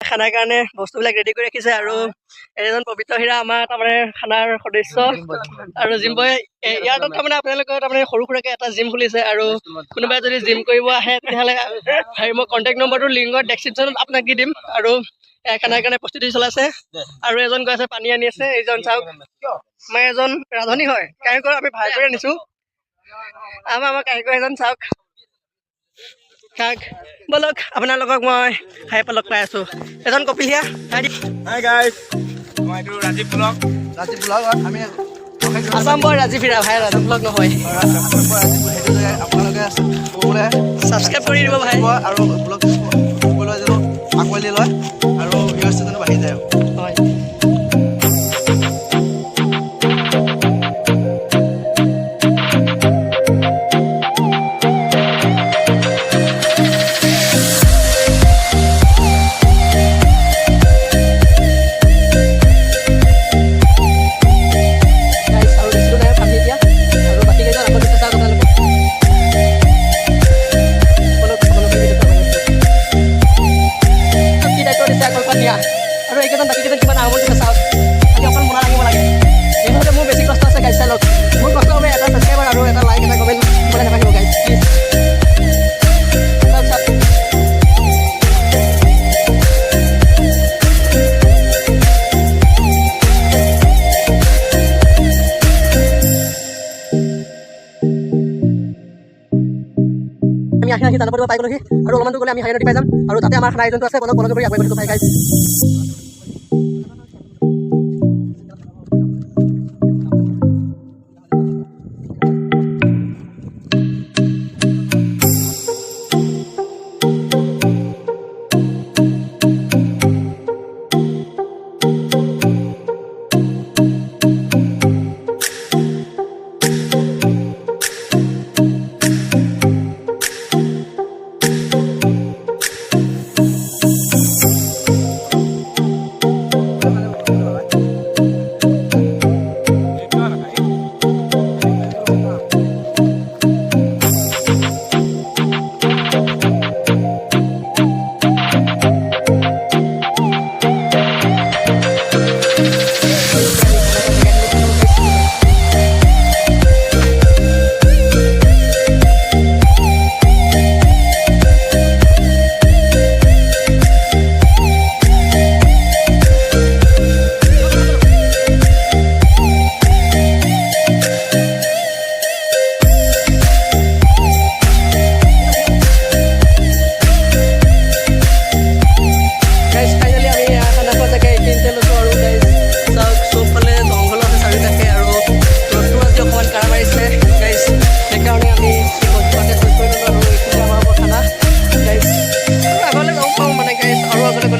খানাৰ কাৰণে বস্তুবিলাক ৰেডি কৰি ৰাখিছে আৰু এজন পবিত্ৰ হীৰা আমাৰ তাৰমানে খানাৰ সদস্য আৰু জিম্বই ইয়াৰ তাত তাৰমানে আপোনালোকৰ তাৰমানে সৰু সুৰাকৈ এটা জিম খুলিছে আৰু কোনোবাই যদি জিম কৰিব আহে তেতিয়াহ'লে হেৰি মই কণ্টেক্ট নম্বৰটো লিংকত ডেছক্ৰিপশ্যনত আপোনাক দি দিম আৰু খানাৰ কাৰণে প্ৰস্তুতি চলাইছে আৰু এজন গৈ আছে পানী আনি আছে এইজন চাওক মই এজন ৰান্ধনি হয় কাৰিকৰ আমি ভাড়া কৰি আনিছোঁ আমাৰ কাৰিকৰ এজন চাওক কাক বলক আপোনালোকক মই খাই লগ পাই আছোঁ এজন কপিলিয়া হাই গাইজ মই এইটো ৰাজীৱ ব্লগ আমি আছাম বয় ৰাজীৱ হীৰা ভাই ৰাজীৱ ব্লগ নহয় আপোনালোকে ছাবস্ক্ৰাইব কৰি দিব ভাই আৰু ব্লগ আঁকোৱালি লয় আৰু ভিউৱাৰ্ছ জানো বাঢ়ি যায় হয় আৰু এইকেইজন বাকীকেইজন কিমান আৰম্ভ কৰিছে চাওক আজি অকল মনা লাগিব লাগে এইভাগে মোৰ বেছি কষ্ট আছে গাইজ চাই লওক মোৰ কষ্ট হবে এটা ছাবস্ক্ৰাইবাৰ আৰু এটা লাইক এটা কমেণ্ট মানে নাথাকিব গাইজ প্লিজ চাওক আমি আহি জানিব পাই গ'লোহি আৰু অলপমান দূৰ গ'লে আমি হাই নদী পাই যাম আৰু তাতে আমাৰ খানা আয়োজনটো আছে বলক কৰি আগুৱাই গৈ পাই গাইজ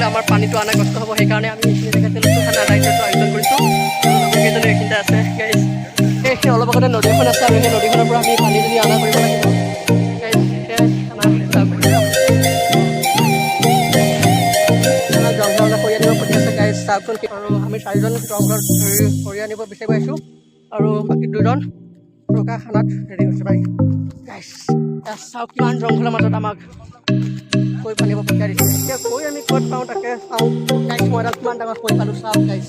আমাৰ পানীটো আনা কষ্ট হ'ব সেইকাৰণে আমি এইখিনি জেগাতে খানা দায়িত্বটো আয়োজন কৰিছোঁ কেইজনে এইখিনিতে আছে গাইজ সেই অলপ আগতে নদী এখন আছে আৰু সেই নদীখনৰ পৰা আমি পানী যদি অনা কৰিব লাগিব জংঘল কৰি আনিব পৰি আছে গাইজ চাওকচোন আৰু আমি চাৰিজন জংঘল কৰি আনিব বিচাৰিব আহিছোঁ আৰু বাকী দুজন ৰকা খানাত ৰেডি হৈছে ভাই গাইজ চাওক কিমান জংঘলৰ মাজত আমাক কৈ পানিব পঠিয়াই দিছে এতিয়া কৈ আমি ক'ত পাওঁ তাকে চাওঁ গাইজ মই এডাল কিমান ডাঙৰ কৈ পালোঁ চাওক গাইজ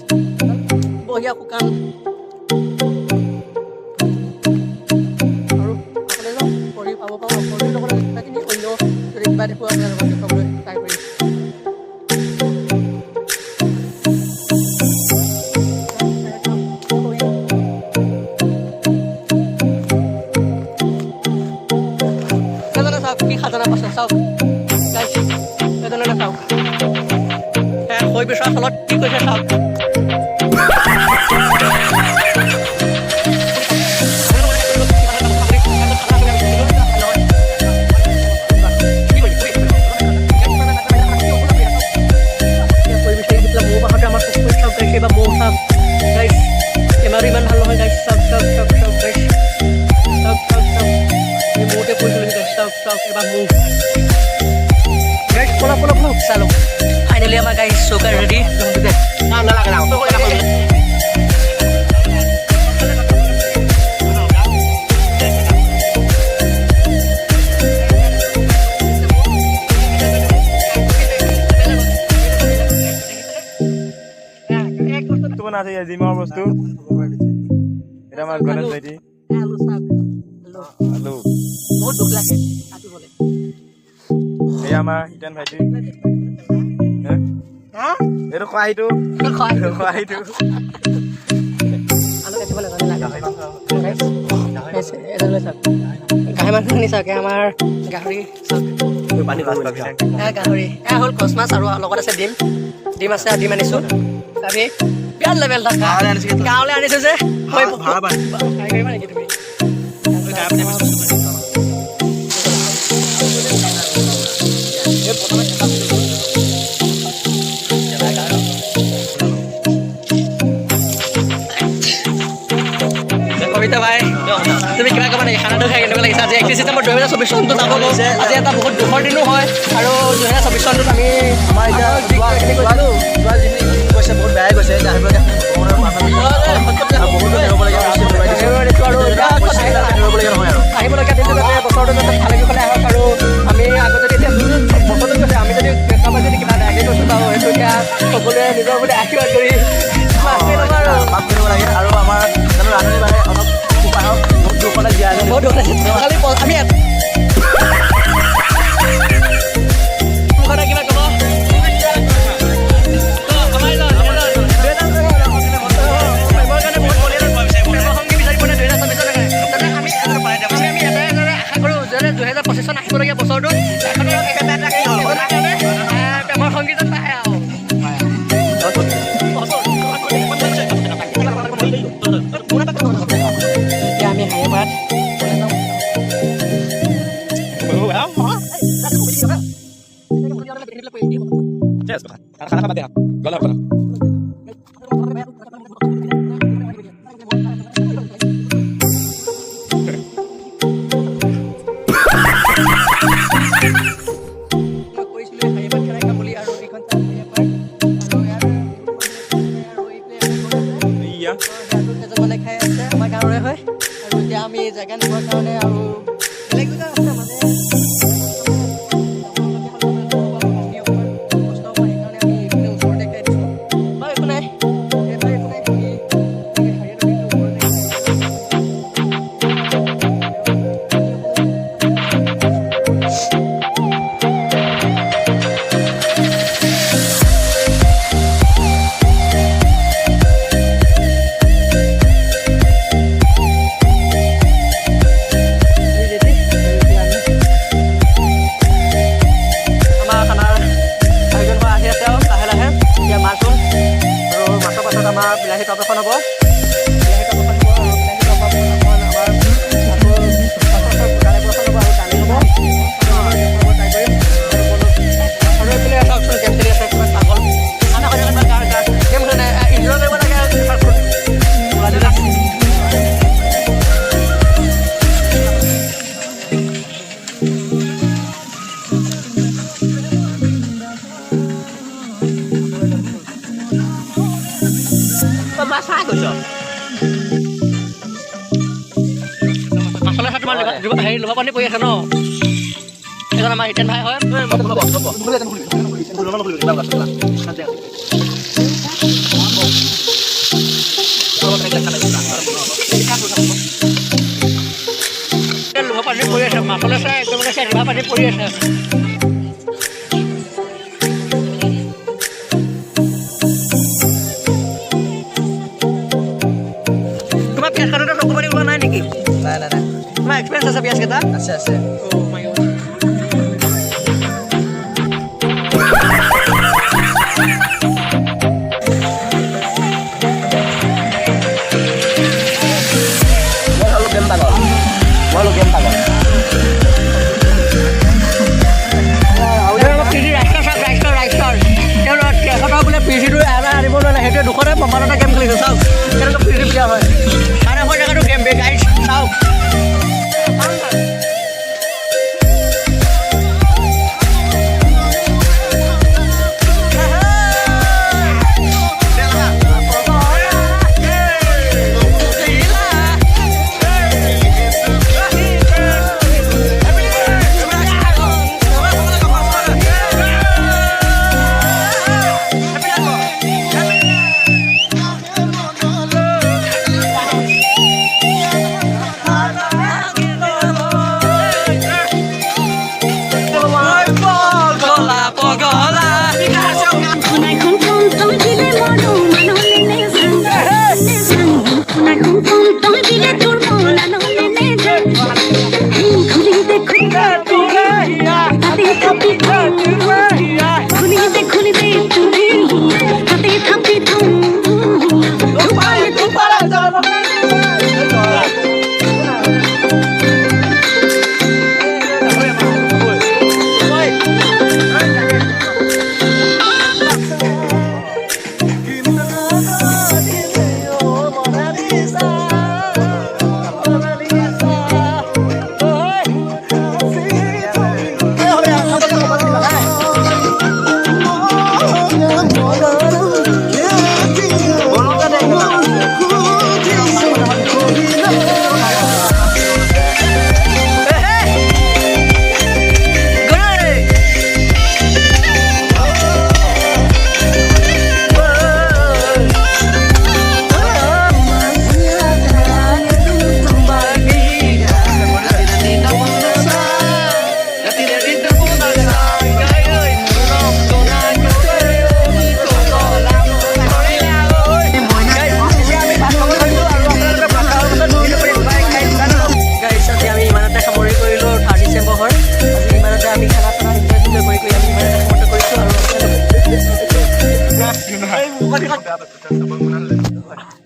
বঢ়িয়া শুকান আৰু সকলোৱে যাওঁ কৰি পাব পাৰোঁ সকলোৰে লগত কিবাকিনি অন্য যদি কিবা দেখোঁ আপোনালোকক দেখুৱাবলৈ ট্ৰাই কৰিম কি খাজানা পাছে চাওক গাইজ এজনে চাওক হৈ বিচৰাৰ ফলত কি কৈছে চাওক কেমেৰাটো ইমান ভাল নহয় গাইজ চাওক চাওক চাওক চাওক গাইজ চাওক চাওক চাওক এই মৌতে পৰিছিলোঁ গাইজ চাওক চাওক এবাৰ মৌ গাইজ পলক পলক পলক চালো ফাইনেলি আমাৰ গাইজ চৌকা ৰেডি বনাইছে জিমৰ বস্তু এটা আমাৰ গণেশ ভাইটি আলু বহুত দুখ লাগে কাটিবলৈ এই আমাৰ হিতেন ভাইটি এইটো খোৱাহিটো খোৱাহিটো গাহৰি মাংস খিনি চাওক আমাৰ গাহৰি গাহৰি এয়া হ'ল কচ মাছ আৰু লগত আছে ডিম আছে ডিম আনিছো আমি বিৰাট লেভেল গাঁৱলৈ আনিছো যে নেকি তুমি কবিতা ভাই তুমি কিবা ক'বা নেকি খানাটো খাই কেনেকুৱা লাগিছে আজি 31 ছেপ্টেম্বৰ 2024 চনটো যাব গৈছে আজি এটা বহুত দুখৰ দিনো হয় আৰু 2024 চনটোত আমি আমাৰ এতিয়া গৈছে বহুত বেয়াই গৈছে আহিবলগীয়া দিনটো যাতে বছৰটো যাতে ভালে কুশলে আহক আৰু আমি আগত যদি এতিয়া বছৰটো গৈছে আমি যদি কাৰোবাৰ যদি কিবা ডাঙৰ কৈছোঁ বাৰু সেইটো এতিয়া সকলোৱে নিজৰ বুলি আশীৰ্বাদ কৰি মাফ কৰিব লাগে আৰু আমাৰ ৰান্ধনি বাৰে অলপ উপায়ক বহুত দুখলে জীয়াই আছে বহুত দুখ লাগিছে খালি আমি কিবা ক'ব আহিবলগীয়া বছৰটো প্ৰেমৰ সংগীত নাহে আৰু এতিয়া আমি হাইবাত খাই আছে আমাৰ গাঁৱৰে হয় আৰু এতিয়া আমি জেগা নোপোৱাৰ কাৰণে আৰু বেলেগ জেগা আছে মানে ওচৰতে খাই দিছোঁ বাৰু একো নাই আমাৰ বিলাহী টপ এখন হ'ব বিলাহী টপ এখন হ'ব আৰু বিলাহী টপ এখন আমাৰ আৰু এইপিনে চাওকচোন গেম খেলি আছে কিমান পাগল গেম খেলে ইনজয় কৰিব লাগে হেৰি লোভা পানী পৰি আছে ন এজন আমাৰ হিতেন ভাই হয় লোভা পানী পৰি আছে মাছলে চাই একদম লোভা পানী পৰি আছে তোমাৰ পিয়াজ কাটোতে চকু পানী ওলোৱা নাই নেকি নাই নাই নাই তোমাৰ এক্সপিৰিয়েঞ্চ আছে পিয়াজ কেইটা আছে আছে সেইটোৱে দুখতে প্ৰমাণতে গেম খেলিছোঁ চাওক কেনেকৈ ফ্ৰী প্লেয়াৰ হয় তাৰে হৈ জেগাটো গেম বেগ আইছ চাওক নহয় বেয়া পাইছোঁ